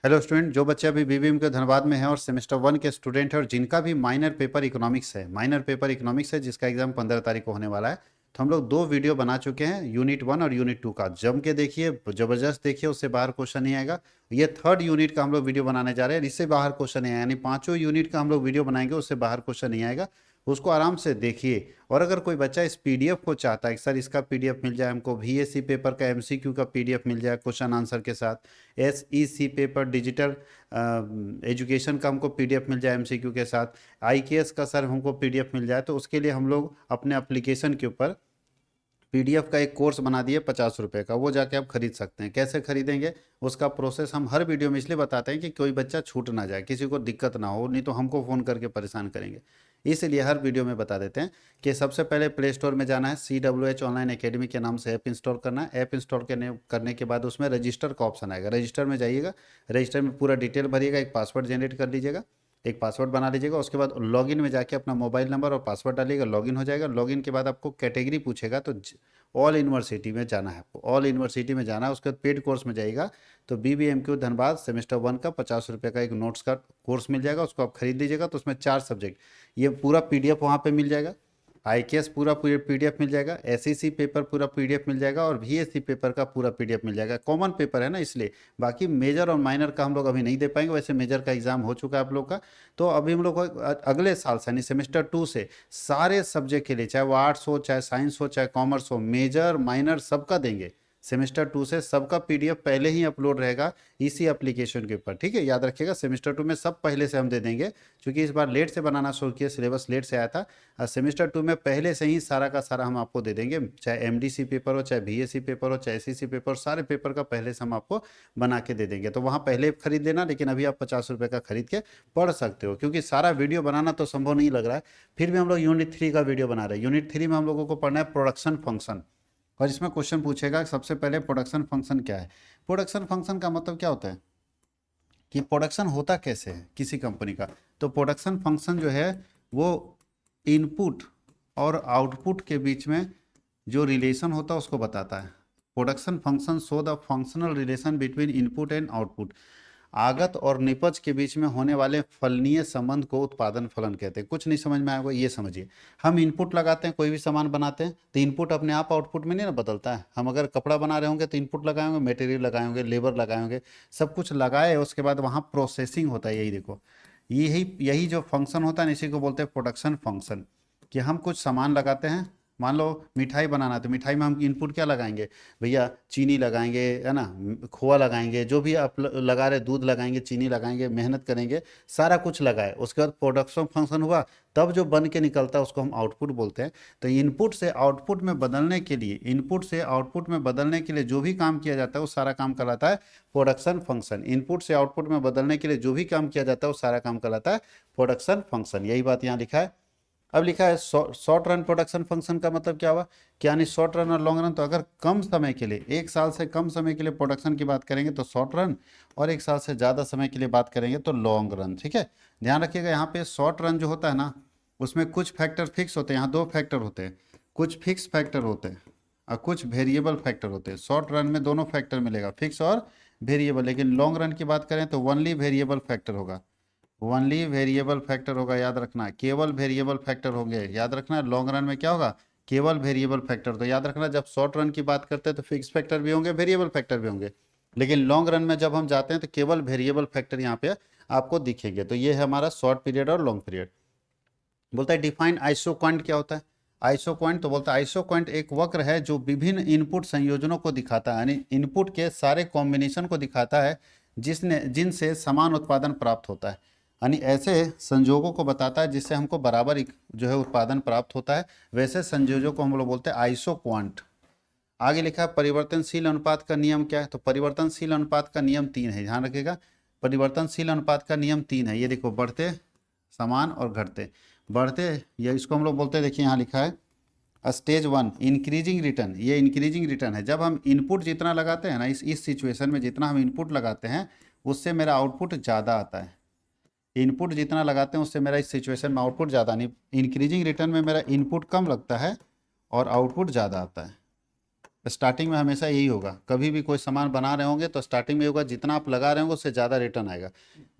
Hello student, जो बच्चे अभी बीबीएम के धनबाद में हैं और सेमेस्टर 1 के स्टूडेंट हैं और जिनका भी माइनर पेपर इकोनॉमिक्स है जिसका एग्जाम 15 तारीख को होने वाला है, तो हम लोग 2 वीडियो बना चुके हैं यूनिट 1 और यूनिट 2 का। जम के देखिए, जबरदस्त देखिए, उससे बाहर क्वेश्चन नहीं आएगा। ये थर्ड यूनिट का हम लोग वीडियो बनाने जा रहे हैं, इससे बाहर क्वेश्चन नहीं आएगा, यानी पांचों यूनिट का हम लोग वीडियो बनाएंगे, उससे बाहर क्वेश्चन नहीं आएगा। उसको आराम से देखिए। और अगर कोई बच्चा इस पीडीएफ को चाहता है कि सर इसका पीडीएफ मिल जाए, हमको वीएससी पेपर का एमसीक्यू का पीडीएफ मिल जाए क्वेश्चन आंसर के साथ, एसईसी पेपर डिजिटल एजुकेशन का हमको पीडीएफ मिल जाए एमसीक्यू के साथ, आईकेएस का सर हमको पीडीएफ मिल जाए, तो उसके लिए हम लोग अपने एप्लीकेशन के ऊपर पीडीएफ का एक कोर्स बना दिए 50 रुपए का। वो जाके आप खरीद सकते हैं। कैसे खरीदेंगे उसका प्रोसेस हम हर वीडियो में इसलिए बताते हैं कि कोई बच्चा छूट ना जाए, किसी को दिक्कत ना हो, नहीं तो हमको फ़ोन करके परेशान करेंगे। इसलिए हर वीडियो में बता देते हैं कि सबसे पहले प्ले स्टोर में जाना है, CWH ऑनलाइन एकेडमी के नाम से ऐप इंस्टॉल करना है। ऐप इंस्टॉल करने के बाद उसमें रजिस्टर का ऑप्शन आएगा, रजिस्टर में जाइएगा। रजिस्टर में पूरा डिटेल भरिएगा, एक पासवर्ड जनरेट कर लीजिएगा, एक पासवर्ड बना लीजिएगा। उसके बाद लॉगिन में जाके अपना मोबाइल नंबर और पासवर्ड डालिएगा, लॉगिन हो जाएगा। लॉगिन के बाद आपको कैटेगरी पूछेगा, तो ऑल यूनिवर्सिटी में जाना है आपको, ऑल यूनिवर्सिटी में जाना है। उसके बाद पेड कोर्स में जाइएगा तो BBMQ धनबाद सेमेस्टर 1 का 50 रुपये का एक नोट्स का कोर्स मिल जाएगा, उसको आप खरीद लीजिएगा। तो उसमें 4 सब्जेक्ट, ये पूरा पीडीएफ वहाँ पे मिल जाएगा। आईकेएस पूरा पीडीएफ मिल जाएगा, एसईसी पेपर पूरा पीडीएफ मिल जाएगा, और वीएससी पेपर का पूरा पीडीएफ मिल जाएगा। कॉमन पेपर है ना इसलिए, बाकी मेजर और माइनर का हम लोग अभी नहीं दे पाएंगे। वैसे मेजर का एग्जाम हो चुका है आप लोग का। तो अभी हम लोग अगले साल से यानी सेमेस्टर 2 से सारे सब्जेक्ट के लिए, चाहे वो आर्ट्स हो, चाहे साइंस हो, चाहे कॉमर्स हो, मेजर माइनर सबका देंगे। सेमेस्टर 2 से सबका पीडीएफ पहले ही अपलोड रहेगा इसी एप्लीकेशन के ऊपर, ठीक है। याद रखिएगा, सेमेस्टर 2 में सब पहले से हम दे देंगे, क्योंकि इस बार लेट से बनाना शुरू किया, सिलेबस लेट से आया था। और सेमेस्टर 2 में पहले से ही सारा का सारा हम आपको दे देंगे, चाहे एमडीसी पेपर हो, चाहे बीएससी पेपर हो, चाहे एसईसी पेपर, सारे पेपर का पहले से हम आपको बना के दे देंगे। तो वहाँ पहले खरीद लेना, लेकिन अभी आप 50 रुपये का खरीद के पढ़ सकते हो, क्योंकि सारा वीडियो बनाना तो संभव नहीं लग रहा है। फिर भी हम लोग यूनिट 3 का वीडियो बना रहे हैं। यूनिट 3 में हम लोगों को पढ़ना है प्रोडक्शन फंक्शन। और इसमें क्वेश्चन पूछेगा सबसे पहले प्रोडक्शन फंक्शन क्या है। प्रोडक्शन फंक्शन का मतलब क्या होता है कि प्रोडक्शन होता कैसे है किसी कंपनी का। तो प्रोडक्शन फंक्शन जो है वो इनपुट और आउटपुट के बीच में जो रिलेशन होता है उसको बताता है। Production function show the functional relation between input and output. आगत और निपज के बीच में होने वाले फलनीय संबंध को उत्पादन फलन कहते हैं। कुछ नहीं समझ में आएगा, ये समझिए। हम इनपुट लगाते हैं, कोई भी सामान बनाते हैं, तो इनपुट अपने आप आउटपुट में नहीं ना बदलता है। हम अगर कपड़ा बना रहे होंगे तो इनपुट लगाए होंगे, मटेरियल लगाए होंगे, लेबर लगाए होंगे, सब कुछ लगाए, उसके बाद वहाँ प्रोसेसिंग होता है। यही देखो, यही यही जो फंक्शन होता है ना, इसी को बोलते हैं प्रोडक्शन फंक्शन। कि हम कुछ सामान लगाते हैं, मान लो मिठाई बनाना है, तो मिठाई में हम इनपुट क्या लगाएंगे भैया, चीनी लगाएंगे, है ना, खोआ लगाएंगे, जो भी आप लगा रहे, दूध लगाएंगे, चीनी लगाएंगे, मेहनत करेंगे, सारा कुछ लगाए। उसके बाद प्रोडक्शन फंक्शन हुआ, तब जो बन के निकलता है उसको हम आउटपुट बोलते हैं। तो इनपुट से आउटपुट में बदलने के लिए, इनपुट से आउटपुट में बदलने के लिए जो भी काम किया जाता है वो सारा काम कहलाता है प्रोडक्शन फंक्शन। इनपुट से आउटपुट में बदलने के लिए जो भी काम किया जाता है वो सारा काम कहलाता है प्रोडक्शन फंक्शन। यही बात यहाँ लिखा है। अब लिखा है शॉर्ट रन प्रोडक्शन फंक्शन का मतलब क्या हुआ कि यानी शॉर्ट रन और लॉन्ग रन। तो अगर कम समय के लिए, 1 साल से कम समय के लिए प्रोडक्शन की बात करेंगे तो शॉर्ट रन, और 1 साल से ज़्यादा समय के लिए बात करेंगे तो लॉन्ग रन, ठीक है। ध्यान रखिएगा, यहाँ पे शॉर्ट रन जो होता है ना, उसमें कुछ फैक्टर फिक्स होते हैं। यहाँ 2 फैक्टर होते हैं, कुछ फिक्स फैक्टर होते हैं और कुछ वेरिएबल फैक्टर होते हैं। शॉर्ट रन में दोनों फैक्टर मिलेगा, फिक्स और वेरिएबल। लेकिन लॉन्ग रन की बात करें तो ओनली वेरिएबल फैक्टर होगा, ओनली वेरिएबल फैक्टर होगा। याद रखना, केवल वेरिएबल फैक्टर होंगे। याद रखना, लॉन्ग रन में क्या होगा, केवल वेरिएबल फैक्टर। तो याद रखना, जब शॉर्ट रन की बात करते हैं तो फिक्स फैक्टर भी होंगे, वेरिएबल फैक्टर भी होंगे, लेकिन लॉन्ग रन में जब हम जाते हैं तो केवल वेरिएबल फैक्टर यहाँ पे आपको दिखेंगे। तो ये है हमारा शॉर्ट पीरियड और लॉन्ग पीरियड। बोलता है डिफाइन आइसोक्वांट क्या होता है। आइसोक्वांट तो बोलता है आइसोक्वांट एक वक्र है जो विभिन्न इनपुट संयोजनों को दिखाता है, यानी इनपुट के सारे कॉम्बिनेशन को दिखाता है जिनसे समान उत्पादन प्राप्त होता है। यानी ऐसे संयोगों को बताता है जिससे हमको बराबर जो है उत्पादन प्राप्त होता है। वैसे संयोजों को हम लोग बोलते हैं आइसोक्वांट। आगे लिखा है परिवर्तनशील अनुपात का नियम क्या है। तो परिवर्तनशील अनुपात का नियम 3 है, ध्यान रखिएगा। परिवर्तनशील अनुपात का नियम 3 है। ये देखो, बढ़ते समान और घटते। बढ़ते, ये इसको हम लोग बोलते हैं, देखिए यहाँ लिखा है स्टेज 1 इंक्रीजिंग रिटर्न। ये इंक्रीजिंग रिटर्न है। जब हम इनपुट जितना लगाते हैं ना, इस सिचुएशन में जितना हम इनपुट लगाते हैं उससे मेरा आउटपुट ज़्यादा आता है। इनपुट जितना लगाते हैं उससे मेरा इस सिचुएशन में आउटपुट ज़्यादा नहीं, इंक्रीजिंग रिटर्न में मेरा इनपुट कम लगता है और आउटपुट ज़्यादा आता है। स्टार्टिंग में हमेशा यही होगा, कभी भी कोई सामान बना रहे होंगे तो स्टार्टिंग में होगा जितना आप लगा रहे होंगे उससे ज़्यादा रिटर्न आएगा।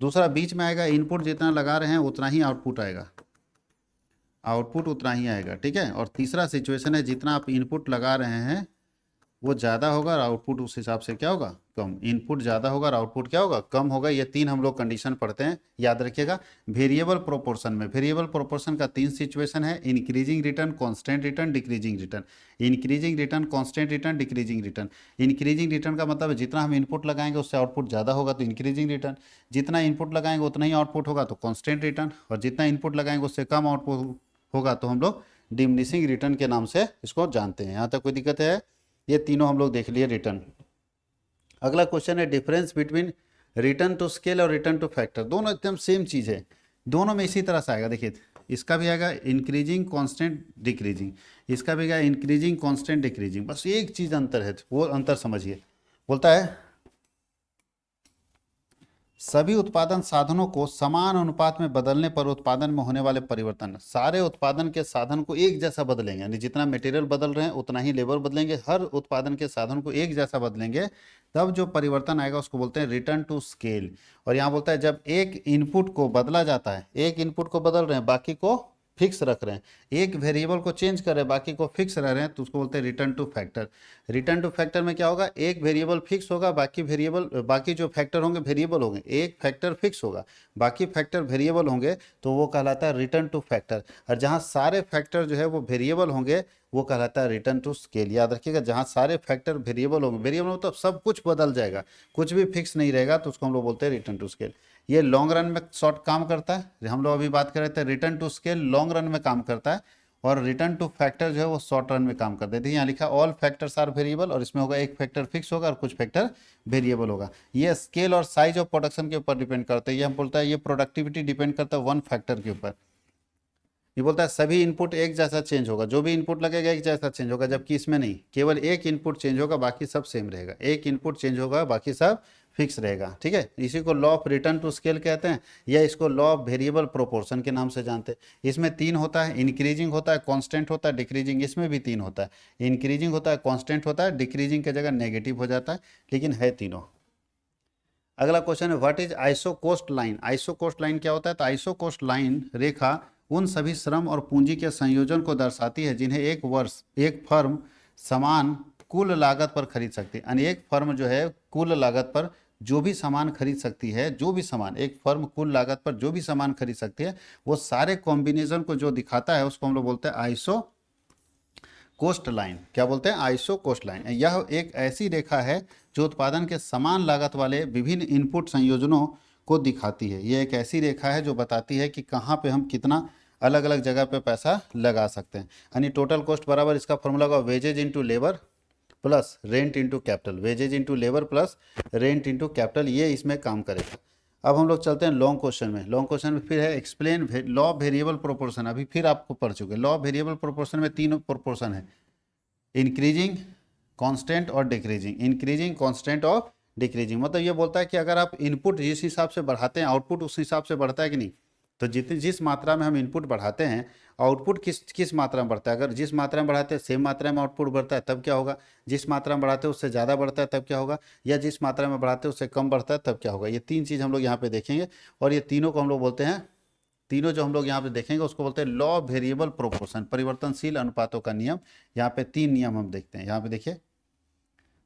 दूसरा बीच में आएगा इनपुट जितना लगा रहे हैं उतना ही आउटपुट आएगा, आउटपुट उतना ही आएगा, ठीक है। और तीसरा सिचुएशन है जितना आप इनपुट लगा रहे हैं वो ज़्यादा होगा और आउटपुट उस हिसाब से क्या होगा, कम। इनपुट ज़्यादा होगा और आउटपुट क्या होगा, कम होगा। ये तीन हम लोग कंडीशन पढ़ते हैं, याद रखिएगा। वेरिएबल प्रोपोर्शन में, वेरिएबल प्रोपोर्शन का तीन सिचुएशन है, increasing return, constant return, decreasing return. Increasing return, constant return, decreasing return. Increasing return का मतलब है जितना हम इनपुट लगाएंगे उससे आउटपुट ज़्यादा होगा तो इंक्रीजिंग रिटर्न, जितना इनपुट लगाएंगे उतना ही आउटपुट होगा तो कांस्टेंट रिटर्न, और जितना इनपुट लगाएंगे उससे कम आउटपुट होगा तो हम लोग डिमिनिशिंग रिटर्न के नाम से इसको जानते हैं। यहाँ तक कोई दिक्कत है? ये तीनों हम लोग देख लिए रिटर्न। अगला क्वेश्चन है difference between return to scale और रिटर्न टू फैक्टर। दोनों एकदम सेम चीज़ है, दोनों में इसी तरह से आएगा। देखिए इसका भी आएगा इंक्रीजिंग कांस्टेंट डिक्रीजिंग, इसका भी आएगा इंक्रीजिंग कांस्टेंट डिक्रीजिंग, बस एक चीज़ अंतर है, वो अंतर समझिए। बोलता है सभी उत्पादन साधनों को समान अनुपात में बदलने पर उत्पादन में होने वाले परिवर्तन, सारे उत्पादन के साधन को एक जैसा बदलेंगे, यानी जितना मटेरियल बदल रहे हैं उतना ही लेबर बदलेंगे, हर उत्पादन के साधन को एक जैसा बदलेंगे, तब जो परिवर्तन आएगा उसको बोलते हैं रिटर्न टू स्केल। और यहाँ बोलता है जब एक इनपुट को बदला जाता है, एक इनपुट को बदल रहे हैं बाकी को फिक्स रख रहे हैं, एक वेरिएबल को चेंज कर रहे हैं बाकी को फिक्स रह रहे हैं, तो उसको बोलते हैं return to factor. Return to factor में क्या होगा, एक वेरिएबल फिक्स होगा, बाकी जो फैक्टर होंगे वेरिएबल होंगे, एक फैक्टर फिक्स होगा बाकी फैक्टर वेरिएबल होंगे, तो वो कहलाता है रिटर्न टू फैक्टर। और जहाँ सारे फैक्टर जो है वो वेरिएबल होंगे वो कहलाता है रिटर्न टू स्केल। याद रखिएगा जहाँ सारे फैक्टर वेरिएबल होंगे, वेरिएबल मतलब सब कुछ बदल जाएगा, कुछ भी फिक्स नहीं रहेगा, तो उसको हम लोग बोलते हैं रिटर्न टू स्केल। ये लॉन्ग रन में शॉर्ट काम करता है, हम लोग अभी बात कर रहे थे return to scale long run में काम करता है, और रिटर्न टू फैक्टर जो है वो शॉर्ट रन में काम करते हैं। यहाँ लिखा ऑल फैक्टर्स आर वेरिएबल, और इसमें होगा एक फैक्टर फिक्स होगा और कुछ फैक्टर वेरिएबल होगा। ये स्केल और साइज ऑफ प्रोडक्शन के ऊपर डिपेंड करता है। ये हम बोलता है ये प्रोडक्टिविटी डिपेंड करता है वन फैक्टर के ऊपर। ये बोलता है सभी इनपुट एक जैसा चेंज होगा, जो भी इनपुट लगेगा एक जैसा चेंज होगा, जबकि इसमें नहीं, केवल एक इनपुट चेंज होगा बाकी सब सेम रहेगा, एक इनपुट चेंज होगा बाकी सब फिक्स रहेगा, ठीक है। इसी को law of return to scale कहते हैं, या इसको लॉ ऑफ वेरिएबल प्रोपोर्शन के नाम से जानते हैं। इसमें तीन होता है, इंक्रीजिंग होता है, कांस्टेंट होता है, डिक्रीजिंग। इसमें भी तीन होता है, इंक्रीजिंग होता है, कांस्टेंट होता है, डिक्रीजिंग की जगह नेगेटिव हो जाता है, लेकिन है तीनों। अगला क्वेश्चन है what is isocost line. Isocost line क्या होता है? तो आइसो कोस्ट लाइन रेखा उन सभी श्रम और पूंजी के संयोजन को दर्शाती है जिन्हें एक वर्ष एक फर्म समान कुल लागत पर खरीद सकती है। यानी एक फर्म जो है कुल लागत पर जो भी सामान खरीद सकती है, जो भी सामान एक फर्म कुल लागत पर जो भी सामान खरीद सकती है, वो सारे कॉम्बिनेशन को जो दिखाता है उसको हम लोग बोलते हैं आइसो कोस्ट लाइन। क्या बोलते हैं? Isocost line. यह एक ऐसी रेखा है जो उत्पादन के समान लागत वाले विभिन्न इनपुट संयोजनों को दिखाती है। यह एक ऐसी रेखा है जो बताती है कि कहाँ पे हम कितना अलग अलग जगह पे पैसा लगा सकते हैं। यानी टोटल कॉस्ट बराबर इसका फॉर्मूला होगा wages into labour plus rent into capital, wages into labour plus rent into capital, ये इसमें काम करेगा। अब हम लोग चलते हैं लॉन्ग क्वेश्चन में। लॉन्ग क्वेश्चन में फिर है explain law of variable proportion. अभी फिर आपको पढ़ चुके। लॉ ऑफ वेरिएबल प्रोपोर्शन में तीन प्रोपोर्शन है, इंक्रीजिंग, कांस्टेंट और डिक्रीजिंग। इंक्रीजिंग, कांस्टेंट और डिक्रीजिंग मतलब ये बोलता है कि अगर आप इनपुट जिस हिसाब से बढ़ाते हैं आउटपुट उस हिसाब से बढ़ता है कि नहीं। तो जिस मात्रा में हम इनपुट बढ़ाते हैं आउटपुट किस मात्रा में बढ़ता है। अगर जिस मात्रा में बढ़ाते हैं सेम मात्रा में आउटपुट बढ़ता है तब क्या होगा, जिस मात्रा में बढ़ाते हैं उससे ज़्यादा बढ़ता है तब क्या होगा, या जिस मात्रा में बढ़ाते हैं उससे कम बढ़ता है तब क्या होगा। ये तीन चीज़ हम लोग यहाँ पे देखेंगे, और ये तीनों को हम लोग बोलते हैं, तीनों जो हम लोग यहाँ पे देखेंगे उसको बोलते हैं लॉ ऑफ वेरिएबल प्रोपोर्शन, परिवर्तनशील अनुपातों का नियम। यहाँ पे तीन नियम हम देखते हैं। यहाँ पे देखिए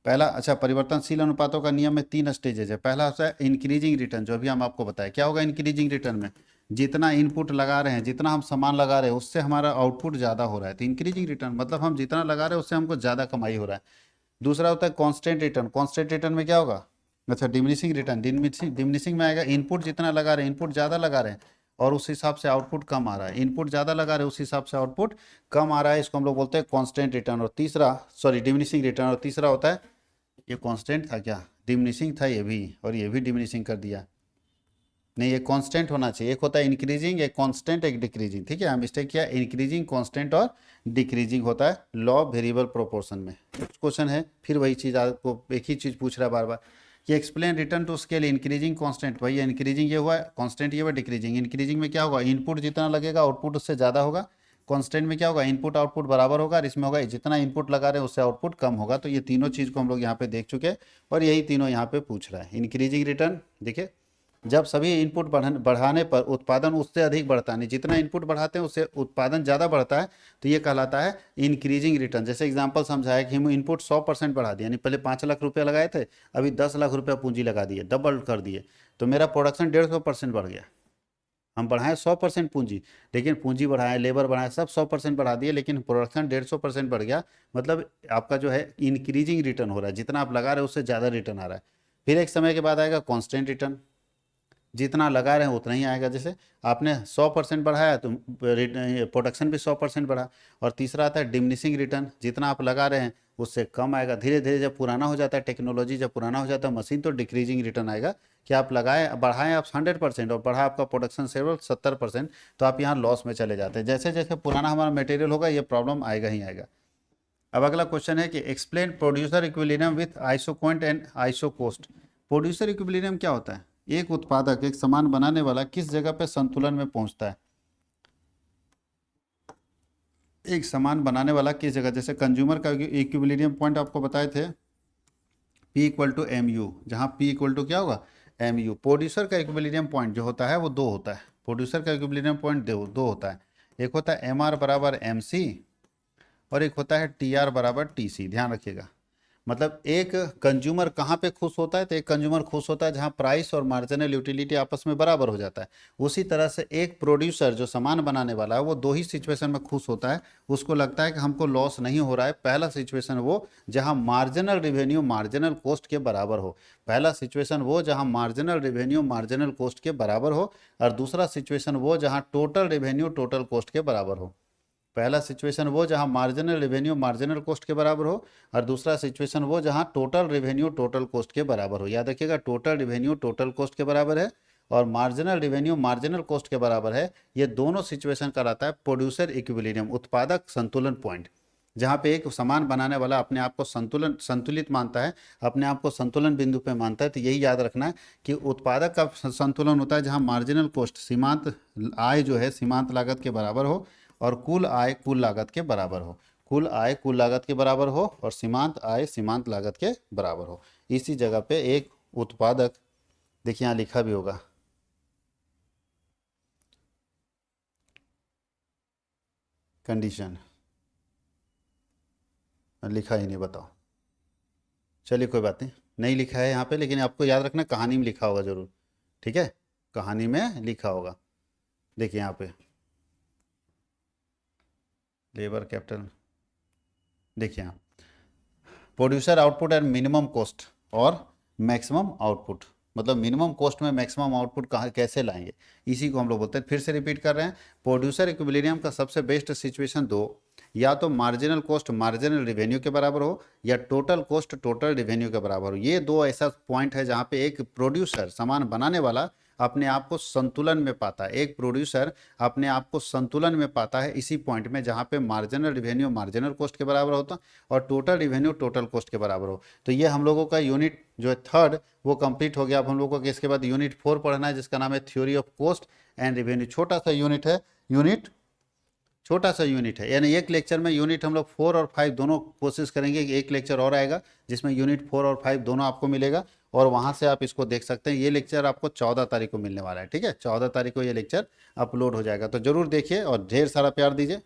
पहला, अच्छा परिवर्तनशील अनुपातों का नियम में तीन स्टेजेज है। पहला होता है इंक्रीजिंग रिटर्न, जो अभी हम आपको बताया। क्या होगा इंक्रीजिंग रिटर्न में? जितना इनपुट लगा रहे हैं, जितना हम सामान लगा रहे हैं उससे हमारा आउटपुट ज़्यादा हो रहा है, तो इंक्रीजिंग रिटर्न मतलब हम जितना लगा रहे हैं उससे हमको ज़्यादा कमाई हो रहा है। दूसरा होता है कांस्टेंट रिटर्न। कांस्टेंट रिटर्न में क्या होगा, अच्छा डिमिनिशिंग रिटर्न। डिमिनिशिंग में आएगा इनपुट जितना लगा रहे हैं, इनपुट ज़्यादा लगा रहे हैं और उस हिसाब से आउटपुट कम आ रहा है, इनपुट ज़्यादा लगा रहे हैं उस हिसाब से आउटपुट कम आ रहा है, इसको हम लोग बोलते हैं कांस्टेंट रिटर्न। और तीसरा, सॉरी डिमिनिशिंग रिटर्न। और तीसरा होता है, ये कांस्टेंट था क्या, डिमिनिशिंग था ये भी, और ये भी डिमिनिशिंग कर दिया, नहीं ये कांस्टेंट होना चाहिए। एक होता है इंक्रीजिंग, एक कांस्टेंट, एक डिक्रीजिंग, ठीक है। हम मिस्टेक किया, इंक्रीजिंग, कांस्टेंट और डिक्रीजिंग होता है लॉ ऑफ वेरिएबल प्रोपोर्शन में। क्वेश्चन है फिर वही चीज़, आपको एक ही चीज़ पूछ रहा है बार बार कि explain return to scale increasing constant. भैया इंक्रीजिंग ये हुआ, कांस्टेंट ये हुआ, डिक्रीजिंग। इंक्रीजिंग में क्या होगा, इनपुट जितना लगेगा आउटपुट उससे ज़्यादा होगा, कांस्टेंट में क्या होगा, इनपुट आउटपुट बराबर होगा, और इसमें होगा जितना इनपुट लगा रहे हैं उससे आउटपुट कम होगा। तो ये तीनों चीज़ को हम लोग यहाँ पे देख चुके हैं और यही तीनों यहाँ पे पूछ रहा है। इंक्रीजिंग रिटर्न, देखिए जब सभी इनपुट बढ़ाने पर उत्पादन उससे अधिक बढ़ता है, जितना इनपुट बढ़ाते हैं उससे उत्पादन ज़्यादा बढ़ता है, तो ये कहलाता है इंक्रीजिंग रिटर्न। जैसे एग्जांपल समझाया कि हम इनपुट 100% बढ़ा दिए, यानी पहले 5 लाख रुपया लगाए थे, अभी 10 लाख रुपया पूंजी लगा दिए, डबल कर दिए, तो मेरा प्रोडक्शन 150% बढ़ गया। हम बढ़ाएं 100% पूंजी, लेकिन पूंजी बढ़ाएं, लेबर बढ़ाएं, सब 100% बढ़ा दिए, लेकिन प्रोडक्शन 150% बढ़ गया, मतलब आपका जो है इंक्रीजिंग रिटर्न हो रहा है, जितना आप लगा रहे हैं उससे ज़्यादा रिटर्न आ रहा है। फिर एक समय के बाद आएगा कॉन्स्टेंट रिटर्न, जितना लगा रहे हैं उतना ही आएगा। जैसे आपने 100% बढ़ाया तो प्रोडक्शन भी 100% बढ़ा। और तीसरा आता है डिमिनिशिंग रिटर्न, जितना आप लगा रहे हैं उससे कम आएगा। धीरे धीरे जब पुराना हो जाता है टेक्नोलॉजी, जब पुराना हो जाता है मशीन, तो डिक्रीजिंग रिटर्न आएगा कि आप लगाए बढ़ाएं आप 100% और बढ़ा आपका प्रोडक्शन सेवल 70%, तो आप यहाँ लॉस में चले जाते हैं। जैसे जैसे पुराना हमारा मटेरियल होगा ये प्रॉब्लम आएगा ही आएगा। अब अगला क्वेश्चन है कि explain producer equilibrium with isoquant and isocost. Producer equilibrium क्या होता है, एक उत्पादक, एक सामान बनाने वाला किस जगह पे संतुलन में पहुंचता है। एक सामान बनाने वाला किस जगह, जैसे कंज्यूमर का इक्विलिब्रियम पॉइंट आपको बताए थे P=MU, जहाँ P= क्या होगा, MU। प्रोड्यूसर का इक्विलिब्रियम पॉइंट जो होता है वो दो होता है। प्रोड्यूसर का इक्विलिब्रियम पॉइंट दो होता है, एक होता है MR = MC और एक होता है TR = TC। ध्यान रखिएगा, मतलब एक कंज्यूमर कहाँ पे खुश होता है, तो एक कंज्यूमर खुश होता है जहाँ प्राइस और मार्जिनल यूटिलिटी आपस में बराबर हो जाता है। उसी तरह से एक प्रोड्यूसर जो सामान बनाने वाला है वो दो ही सिचुएशन में खुश होता है, उसको लगता है कि हमको लॉस नहीं हो रहा है। पहला सिचुएशन वो जहाँ मार्जिनल रिवेन्यू मार्जिनल कॉस्ट के बराबर हो, पहला सिचुएशन वो जहाँ मार्जिनल रिवेन्यू मार्जिनल कॉस्ट के बराबर हो, और दूसरा सिचुएशन वो जहाँ टोटल रिवेन्यू टोटल कॉस्ट के बराबर हो। पहला सिचुएशन वो जहां मार्जिनल रेवेन्यू मार्जिनल कॉस्ट के बराबर हो, और दूसरा सिचुएशन वो जहां टोटल रेवेन्यू टोटल कॉस्ट के बराबर हो। याद रखिएगा, टोटल रेवेन्यू टोटल कॉस्ट के बराबर है और मार्जिनल रेवेन्यू मार्जिनल कॉस्ट के बराबर है। ये दोनों सिचुएशन कहलाता है प्रोड्यूसर इक्विलिब्रियम, उत्पादक संतुलन पॉइंट। जहाँ पे एक सामान बनाने वाला अपने आप को संतुलित मानता है, अपने आप को संतुलन बिंदु पे मानता है। तो यही याद रखना है कि उत्पादक का संतुलन होता है जहाँ मार्जिनल कॉस्ट सीमांत आय जो है सीमांत लागत के बराबर हो, और कुल आय कुल लागत के बराबर हो। कुल आय कुल लागत के बराबर हो और सीमांत आय सीमांत लागत के बराबर हो। इसी जगह पे एक उत्पादक, देखिए यहाँ लिखा भी होगा, कंडीशन लिखा ही नहीं, बताओ। चलिए कोई बात नहीं, नहीं लिखा है यहाँ पे, लेकिन आपको याद रखना कहानी में लिखा होगा जरूर, ठीक है, कहानी में लिखा होगा। देखिए यहाँ पे लेबर कैपिटल, देखिए यहाँ producer output and minimum cost और मैक्सिमम आउटपुट, मतलब मिनिमम कॉस्ट में मैक्सिमम आउटपुट कहाँ कैसे लाएंगे, इसी को हम लोग बोलते हैं। फिर से रिपीट कर रहे हैं, प्रोड्यूसर इक्विलिब्रियम का सबसे बेस्ट सिचुएशन दो, या तो मार्जिनल कॉस्ट मार्जिनल रिवेन्यू के बराबर हो, या टोटल कॉस्ट टोटल रिवेन्यू के बराबर हो। ये दो ऐसा पॉइंट है जहाँ पे एक प्रोड्यूसर सामान बनाने वाला अपने आप को संतुलन में पाता है, एक प्रोड्यूसर अपने आप को संतुलन में पाता है इसी पॉइंट में जहाँ पे मार्जिनल रिवेन्यू मार्जिनल कॉस्ट के बराबर होता और टोटल रिवेन्यू टोटल कॉस्ट के बराबर हो। तो ये हम लोगों का यूनिट जो है थर्ड वो कंप्लीट हो गया। अब हम लोगों को इसके बाद यूनिट 4 पढ़ना है, जिसका नाम है theory of cost and revenue. छोटा सा यूनिट है, छोटा सा यूनिट है, यानी एक लेक्चर में यूनिट हम लोग 4 और 5 दोनों कोशिश करेंगे कि एक लेक्चर और आएगा जिसमें यूनिट 4 और 5 दोनों आपको मिलेगा, और वहां से आप इसको देख सकते हैं। ये लेक्चर आपको 14 तारीख को मिलने वाला है, ठीक है, 14 तारीख को ये लेक्चर अपलोड हो जाएगा। तो जरूर देखिए और ढेर सारा प्यार दीजिए।